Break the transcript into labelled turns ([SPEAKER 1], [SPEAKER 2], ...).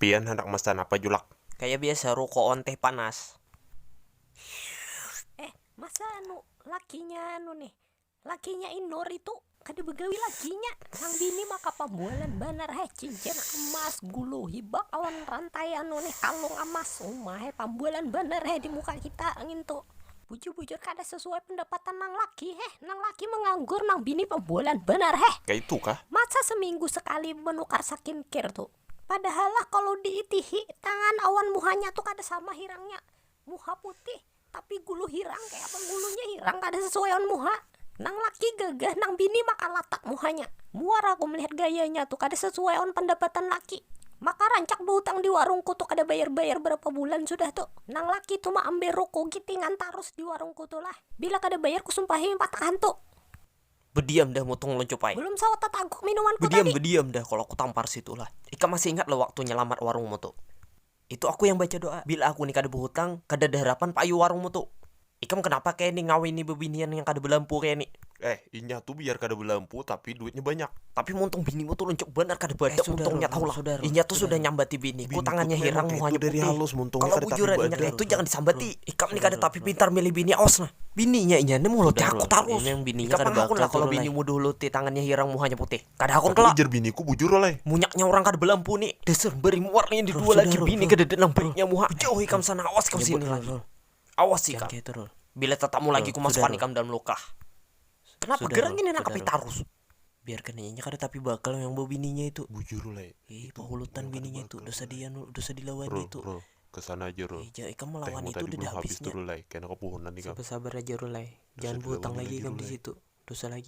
[SPEAKER 1] Pian hendak masan apa julak?
[SPEAKER 2] Kayak biasa rokok on teh panas.
[SPEAKER 3] Masa lakinya lakinya Inor itu kada begawi lakinya sang bini maka pambualan banar cincin emas gulu hibak awan rantai kalung emas umah pambualan banar di muka kita angin tuh bujur-bujur kada sesuai pendapatan nang laki menganggur nang bini pambualan banar
[SPEAKER 1] Kayak itu kah?
[SPEAKER 3] masa seminggu sekali menukar skincare tuh padahal lah kalau diitihi tangan awan muhanya tuh kada sama hirangnya muha putih tapi gulu hirang kayak apa gulunya hirang kada sesuai on muha nang laki gagah nang bini maka latak muhanya muar aku melihat gayanya tuh kada sesuai on pendapatan laki maka rancak berhutang di warungku tuh kada bayar berapa bulan sudah tuh nang laki tuh mah ambil rokok gitingan tarus di warungku tuh lah bila kada bayar ku sumpahi patahan tuh
[SPEAKER 2] Bediam dah motong loncopai.
[SPEAKER 3] belum sawat tataguk minumanku tadi
[SPEAKER 2] Bediam dah kalau aku tampar situ lah. Ika masih ingat lo waktu nyelamat warungmu tuh. Itu aku yang baca doa. Bila aku nih kada berhutang, kada ada harapan payu warungmu tuh. Ikam kenapa kayak nih ngawini bebinian yang kada belampu kayak nih?
[SPEAKER 1] Inya tuh biar kada berlampu tapi duitnya banyak.
[SPEAKER 2] Tapi montong binimu tuh loncok benar kada badak montongnya tahu lah. Inya tuh sudah nyambati biniku tangannya
[SPEAKER 1] tuh
[SPEAKER 2] hirang
[SPEAKER 1] memang
[SPEAKER 2] muhanya
[SPEAKER 1] itu dari
[SPEAKER 2] putih.
[SPEAKER 1] halus, montongnya
[SPEAKER 2] Kalau
[SPEAKER 1] kada tapi
[SPEAKER 2] bujuran
[SPEAKER 1] badak.
[SPEAKER 2] inya itu jangan disambati. Ikam nih kada tapi pintar milih bini awas nah. Bininya inya nih mulut aku tarus.
[SPEAKER 4] Ini yang bininya
[SPEAKER 2] Ikam
[SPEAKER 4] kada
[SPEAKER 2] pangakun
[SPEAKER 4] bakal
[SPEAKER 2] lah kalau
[SPEAKER 4] turun,
[SPEAKER 2] binimu dulu tangannya hirang muhanya putih. Kada hakun
[SPEAKER 1] Aku
[SPEAKER 2] kelak.
[SPEAKER 1] ujar biniku bujur oleh.
[SPEAKER 2] Munyaknya orang kada belampu nih. Dasar beri warnanya di dua lagi bini kada denang baiknya muha. Jauh ikam sana awas kam sini lagi. Awas ikam.
[SPEAKER 4] Kayak itu Rul.
[SPEAKER 2] Bila tetamu lagi ku masukkan
[SPEAKER 4] sudah,
[SPEAKER 2] ikam dalam luka. Kenapa
[SPEAKER 4] Sudah,
[SPEAKER 2] gerang
[SPEAKER 4] Rul,
[SPEAKER 2] ini nangkapi
[SPEAKER 4] sudah,
[SPEAKER 2] tarus?
[SPEAKER 4] Biarkan inya kada tapi bakal yang bawa bininya itu.
[SPEAKER 1] Bujur oleh.
[SPEAKER 4] Penghulutan bininya itu dosa dia dosa dilawan itu.
[SPEAKER 1] Rul, kesana aja Rul.
[SPEAKER 4] Ikam melawan
[SPEAKER 1] Tehmu
[SPEAKER 4] itu
[SPEAKER 1] tadi
[SPEAKER 4] udah
[SPEAKER 1] belum habis
[SPEAKER 4] habisnya.
[SPEAKER 1] tuh Rul, kena kepuhunan ikam.
[SPEAKER 4] Sabar aja Rulai. Jangan
[SPEAKER 1] Dosa
[SPEAKER 4] berhutang
[SPEAKER 1] dilawan
[SPEAKER 4] lagi
[SPEAKER 1] lagi,
[SPEAKER 4] ikam di
[SPEAKER 1] Rulai.
[SPEAKER 4] situ. Dosa lagi.